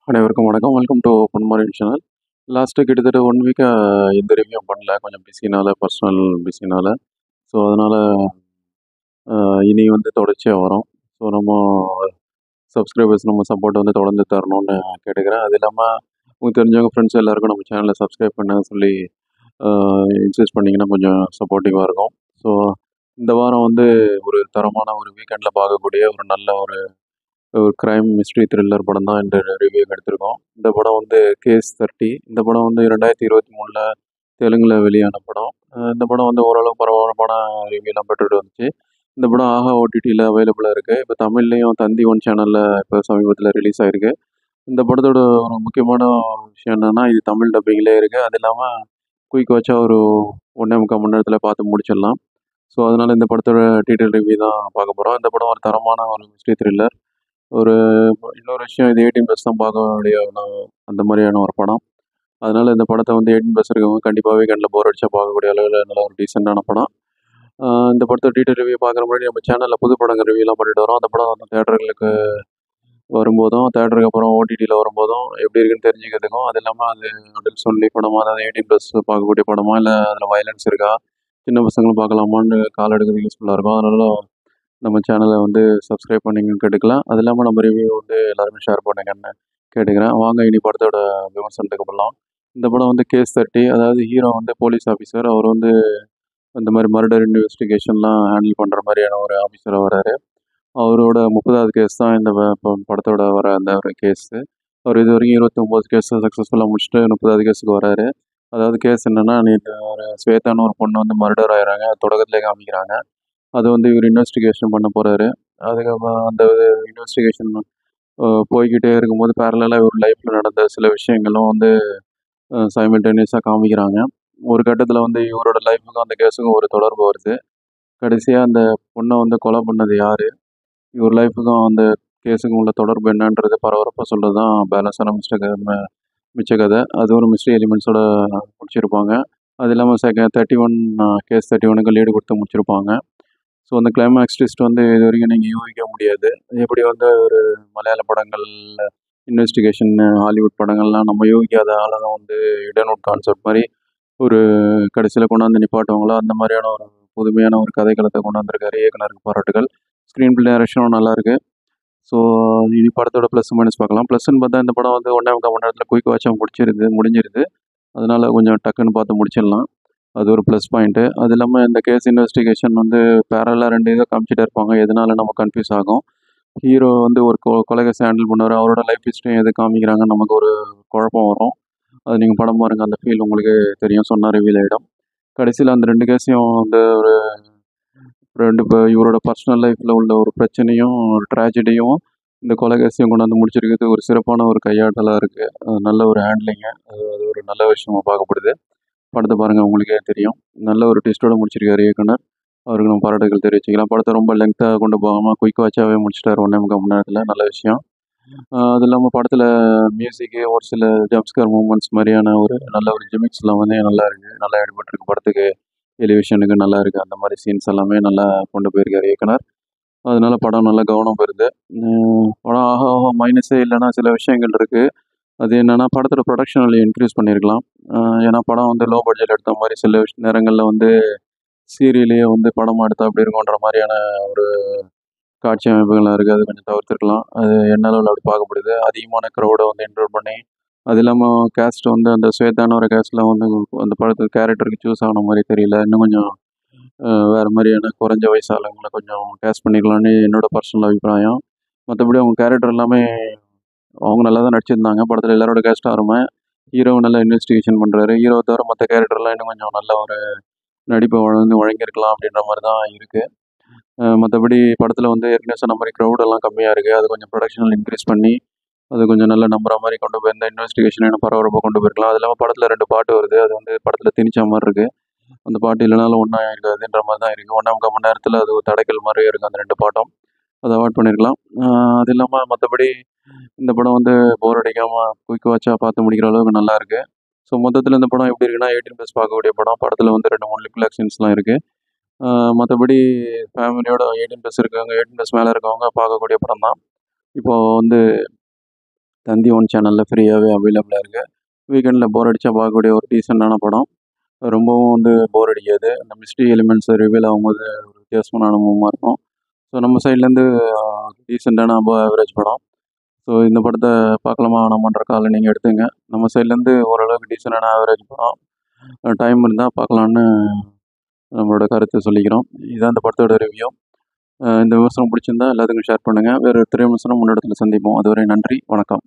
அனைவருக்கும் வணக்கம். Welcome to பொன்மாரின் சேனல். லாஸ்ட்டு கிட்டத்தட்ட 1 வீக்கா எந்த ரிவ்யூவும் பண்ணல. கொஞ்சம் பிஸினால, பர்சனல் பிஸினால. ஸோ, அதனால இனி வந்து தொடர்ச்சியா வரும். ஸோ, நம்ம சப்ஸ்கிரைபர்ஸ் நம்ம சப்போர்ட் வந்து தொடர்ந்து தரணும்னு கேட்டுக்கிறேன். அது இல்லாம உங்களுக்கு தெரிஞ்சவங்க, ஃப்ரெண்ட்ஸ் எல்லாருக்கும் நம்ம சேனலை சப்ஸ்கிரைப் பண்ண சொல்லி இன்சிஸ்ட் பண்ணிங்கன்னா கொஞ்சம் சப்போர்ட்டிவாக இருக்கும். ஸோ, இந்த வாரம் வந்து ஒரு தரமான ஒரு வீக்கெண்டில் பார்க்கக்கூடிய ஒரு நல்ல ஒரு ஒரு கிரைம் மிஸ்ட்ரி த்ரில்லர் படம் தான் இந்த ரிவ்யூக்கு எடுத்திருக்கோம். இந்த படம் வந்து கேஸ் 30. இந்த படம் வந்து 2023ல் தெலுங்குல வெளியான படம். இந்த படம் வந்து ஓரளவு பரபரப்பான ரிவ்யூலாம் பெற்றுட்டு வந்துச்சு. இந்த படம் ஆஹா ஓடிடியில் அவைலபிளாக இருக்குது. இப்போ தமிழ்லேயும் தந்தி ஒன் சேனலில் இப்போ சமீபத்தில் ரிலீஸ் ஆகிருக்கு. இந்த படத்தோட ஒரு முக்கியமான விஷயம் என்னென்னா இது தமிழ் டப்பிங்லேயே இருக்குது. அது இல்லாமல் குயிக் வாட்சா ஒரு 1.25 மணி நேரத்தில் பார்த்து முடிச்சிடலாம். ஸோ அதனால் இந்த படத்தோட டீட்டெயில் ரிவ்யூ தான் பார்க்க போகிறோம். இந்த படம் ஒரு தரமான ஒரு மிஸ்ட்ரி த்ரில்லர். ஒரு இன்னொரு விஷயம் இது 18+ தான் பார்க்க வேண்டிய அந்த மாதிரியான ஒரு படம். அதனால் இந்த படத்தை வந்து 18+ இருக்கவங்க கண்டிப்பாகவே கண்ணில் போர் அடிச்சா பார்க்கக்கூடிய அளவில் நல்ல ஒரு டீசெண்டான படம். இந்த படத்தை டீட்டெயில் ரிவ்யூ பார்க்குற முன்னாடி நம்ம சேனலில் புது படங்கள் ரிவ்யூலாம் பண்ணிட்டு வரோம். அந்த படம் வந்து தேட்டர்களுக்கு வரும்போதும், தேட்டருக்கு அப்புறம் ஓடிடியில் வரும்போதும் எப்படி இருக்குன்னு தெரிஞ்சுக்கிறதுக்கும், அது இல்லாமல் அது அடல்ட்ஸ் ஒன்லி படமா, அதாவது 18+ பார்க்கக்கூடிய படமா, இல்லை அதில் வயலன்ஸ் இருக்கா, சின்ன பசங்களும் பார்க்கலாமான்னு கால் எடுக்கிறதுக்கு யூஸ்ஃபுல்லாக இருக்கும். அதனால நம்ம சேனலை வந்து சப்ஸ்கிரைப் பண்ணிங்கன்னு கேட்டுக்கலாம். அது இல்லாமல் நம்ம ரிவ்யூ வந்து எல்லாருமே ஷேர் பண்ணுங்கன்னு கேட்டுக்கிறேன். வாங்க இனி படத்தோட விமர்சனத்துக்கு போகலாம். இந்த படம் வந்து கேஸ் 30, அதாவது ஹீரோ வந்து போலீஸ் ஆஃபீஸர். அவர் வந்து இந்த மாதிரி மர்டர் இன்வெஸ்டிகேஷன்லாம் ஹேண்டில் பண்ணுற மாதிரியான ஒரு ஆஃபீஸராக வராரு. அவரோட 30வது கேஸ் தான் இந்த படத்தோட வர அந்த ஒரு கேஸு. அவர் இது வரைக்கும் 29 கேஸை சக்ஸஸ்ஃபுல்லாக முடிச்சுட்டு 30வது கேஸுக்கு வராரு. அதாவது கேஸ் என்னென்னா, நேற்று ஒரு ஸ்வேதான்னு ஒரு பொண்ணு வந்து மர்டர் ஆகிறாங்க. அது தொடக்கத்திலே காமிக்கிறாங்க. அது வந்து இவர் இன்வெஸ்டிகேஷன் பண்ண போகிறாரு. அதுக்கப்புறம் அந்த இன்வெஸ்டிகேஷன் போய்கிட்டே இருக்கும்போது பேரலாக இவர் லைஃப்பில் நடந்த சில விஷயங்களும் வந்து சைமல்டேனியஸாக காமிக்கிறாங்க. ஒரு கட்டத்தில் வந்து இவரோட லைஃபுக்கும் அந்த கேஸுக்கும் ஒரு தொடர்பு வருது. கடைசியாக அந்த பொண்ணை வந்து கொலை பண்ணது யார், இவர் லைஃபுக்கும் அந்த கேஸுக்கும் உள்ள தொடர்பு என்னன்றது பரபரப்பாக சொல்கிறது தான் பேலன்ஸான மிச்ச கதை. அது ஒரு மிஸ்ட்ரி எலிமெண்ட்ஸோட முடிச்சிருப்பாங்க. அது இல்லாமல் 31 கேஸ் 31க்கு லீடு கொடுத்து முடிச்சிருப்பாங்க. ஸோ அந்த கிளைமேக்ஸ் ட்விஸ்ட் வந்து இது வரைக்கும் நீங்கள் யூகிக்க முடியாது. எப்படி வந்து ஒரு மலையாள படங்கள், இன்வெஸ்டிகேஷன் ஹாலிவுட் படங்கள்லாம் நம்ம யூகிக்காத ஆளதான் வந்து இடனூட் கான்செப்ட் மாதிரி ஒரு கடைசியில் கொண்டாந்து நிப்பாட்டுவாங்களோ அந்த மாதிரியான ஒரு புதுமையான ஒரு கதைக்களத்தை கொண்டாந்துருக்காரு. இயக்குனருக்கு பாராட்டுகள். ஸ்க்ரீன் பிளே டைரக்ஷனும் நல்லாயிருக்கு. ஸோ இனி படத்தோட ப்ளஸ் மைனஸ் பார்க்கலாம். ப்ளஸ்ன்னு பார்த்தா இந்த படம் வந்து 1.25 மணி நேரத்தில் குயிக் வாட்சாக முடிஞ்சிருது. அதனால் கொஞ்சம் டக்குன்னு பார்த்து முடிச்சிடலாம். அது ஒரு ப்ளஸ் பாயிண்ட்டு. அது இல்லாமல் இந்த கேஸ் இன்வெஸ்டிகேஷன் வந்து பேரலாக 2 இதை காமிச்சிட்டே இருப்பாங்க. எதனால நம்ம கன்ஃப்யூஸ் ஆகும். ஹீரோ வந்து ஒரு கொலை கேஸை ஹேண்டில் பண்ணுவார். அவரோட லைஃப் ஹிஸ்ட்ரியும் எது காமிக்கிறாங்கன்னு நமக்கு ஒரு குழப்பம் வரும். அது நீங்கள் படம் பாருங்கள், அந்த ஃபீல் உங்களுக்கு தெரியும். சொன்னால் ரிவீல் ஆகிடும். கடைசியில் அந்த 2 கேஸையும் வந்து ஒரு இப்போ இவரோட பர்சனல் லைஃப்பில் உள்ள ஒரு பிரச்சனையும் ஒரு ட்ராஜடியும் இந்த கொலை கேஸையும் கொண்டாந்து முடிச்சிருக்கிறது ஒரு சிறப்பான ஒரு கையாடலாக இருக்குது. நல்ல ஒரு ஹேண்ட்லிங்கு. அது ஒரு நல்ல விஷயமாக பார்க்கப்படுது. படத்தை பாருங்கள், உங்களுக்கே தெரியும். நல்ல ஒரு ட்விஸ்ட்டோட முடிச்சிருக்காரு இயக்குனர். அவருக்கு நம்ம பாராட்டுகள் தெரிவிச்சுக்கலாம். படத்தை ரொம்ப லெங்க்த்தாக கொண்டு போகாமல் குயிக் வாட்சாகவே முடிச்சிட்டாரு 1.25 மணி நேரத்தில். நல்ல விஷயம். அது இல்லாமல் படத்தில் மியூசிக்கு, ஒரு சில ஜம்ப்ஸ்கர் மூமெண்ட்ஸ் மாதிரியான ஒரு நல்ல ஒரு ஜிமிக்ஸ்லாம் வந்து நல்லா இருக்குது. நல்லா எடுபட்டிருக்கு. படத்துக்கு எலிவேஷனுக்கு நல்லா இருக்குது. அந்த மாதிரி சீன்ஸ் எல்லாமே நல்லா கொண்டு போயிருக்காரு இயக்குனர். அதனால படம் நல்லா கவனம் பெறுது. படம் ஆஹா ஓஹோ மைனஸே இல்லைன்னா சில விஷயங்கள் இருக்குது. அது என்னென்னா, படத்தோட ப்ரொடக்ஷன் வேல்யூ இன்க்ரீஸ் பண்ணியிருக்கலாம். ஏன்னா படம் வந்து லோ பட்ஜெட் எடுத்த மாதிரி சில நேரங்களில் வந்து சீரியலையே வந்து படமாக எடுத்தால் அப்படி இருக்குன்ற மாதிரியான ஒரு காட்சி அமைப்புகள்லாம் இருக்குது. அது கொஞ்சம் தவிர்த்துருக்கலாம். அது என்ன அளவில் அப்படி பார்க்கப்படுது. அதிகமான க்ரௌடை வந்து இன்க்ளூட் பண்ணி, அது இல்லாமல் கேஸ்ட் வந்து அந்த ஸ்வேதான ஒரு கேஸ்ட்டில் வந்து அந்த படத்துக்கு கேரக்டருக்கு சூஸ் ஆன மாதிரி தெரியல. இன்னும் கொஞ்சம் வேறு மாதிரியான குறைஞ்ச வயசு ஆளுங்களை கொஞ்சம் கேஸ்ட் பண்ணிக்கலான்னு என்னோடய பர்சனல் அபிப்பிராயம். மற்றபடி அவங்க கேரக்டர் எல்லாமே அவங்க நல்லா தான் நடிச்சிருந்தாங்க. படத்தில் எல்லாரோட கேஸ்ட்டும் அருமை. ஹீரோவும் நல்லா இன்வெஸ்டிகேஷன் பண்ணுறாரு. ஹீரோவை தவிர மற்ற கேரக்டர்லாம் இன்னும் கொஞ்சம் நல்ல ஒரு நடிப்பை வழங்கியிருக்கலாம் அப்படின்ற மாதிரி தான் இருக்குது. மற்றபடி படத்தில் வந்து ஏற்கனவே சொன்ன மாதிரி க்ரௌடெல்லாம் கம்மியாக இருக்குது. அது கொஞ்சம் ப்ரொடக்ஷனில் இன்க்ரீஸ் பண்ணி அது கொஞ்சம் நல்லா நம்புற மாதிரி கொண்டு போய் இந்த இன்வெஸ்டிகேஷன் இன்னும் பரபரப்பாக கொண்டு போயிருக்கலாம். அது இல்லாமல் படத்தில் 2 பாட்டு வருது. அது வந்து படத்தில் திணிச்ச மாதிரி இருக்குது. அந்த பாட்டு இல்லைனாலும் ஒன்றா இருக்காதுன்ற மாதிரி தான் இருக்குது. 1.25 மணி நேரத்தில் அது ஒரு தடைக்கல் மாதிரி இருக்குது அந்த 2 பாட்டும். அதை அவாய்ட் பண்ணியிருக்கலாம். அது இல்லாமல் மற்றபடி இந்த படம் வந்து போர் அடிக்காமல் குயிக் வாட்சாக பார்த்து முடிக்கிற அளவுக்கு நல்லாயிருக்கு. ஸோ மொத்தத்தில் இந்த படம் எப்படி இருக்குன்னா 18+ பார்க்கக்கூடிய படம். படத்தில் வந்து 2, 3 லிப் லாக் சீன்ஸ்லாம் இருக்குது. மற்றபடி ஃபேமிலியோட 18+ இருக்கவங்க, 18+ மேலே இருக்கவங்க பார்க்கக்கூடிய படம் தான். இப்போது வந்து தந்தி ஒன் சேனலில் ஃப்ரீயாகவே அவைலபிளாக இருக்குது. வீக்கெண்டில் போர் அடித்தா பார்க்கக்கூடிய ஒரு டீசெண்டான படம். ரொம்பவும் வந்து போர் அடிக்காது. அந்த மிஸ்ட்ரி எலிமெண்ட்ஸ் ரிவீல் ஆகும்போது ஒரு வித்தியாசமான அனுபவமாக இருக்கும். ஸோ நம்ம சைட்லேருந்து டீசெண்டான அபோவ் ஆவரேஜ் படம். ஸோ இந்த படத்தை பார்க்கலாமா வேணாமான்ற காலை நீங்கள் எடுத்துங்க. நம்ம சைட்லேருந்து ஓரளவுக்கு டீசெண்டான ஆவரேஜ் படம். டைம் இருந்தால் பார்க்கலான்னு நம்மளோட கருத்தை சொல்லிக்கிறோம். இதுதான் இந்த படத்தோட ரிவ்யூ. இந்த விமர்சனம் பிடிச்சிருந்தா எல்லாத்துக்கும் ஷேர் பண்ணுங்கள். வேறு திரை விமர்சனம் முன்னெடுத்துல சந்திப்போம். அதுவரை நன்றி, வணக்கம்.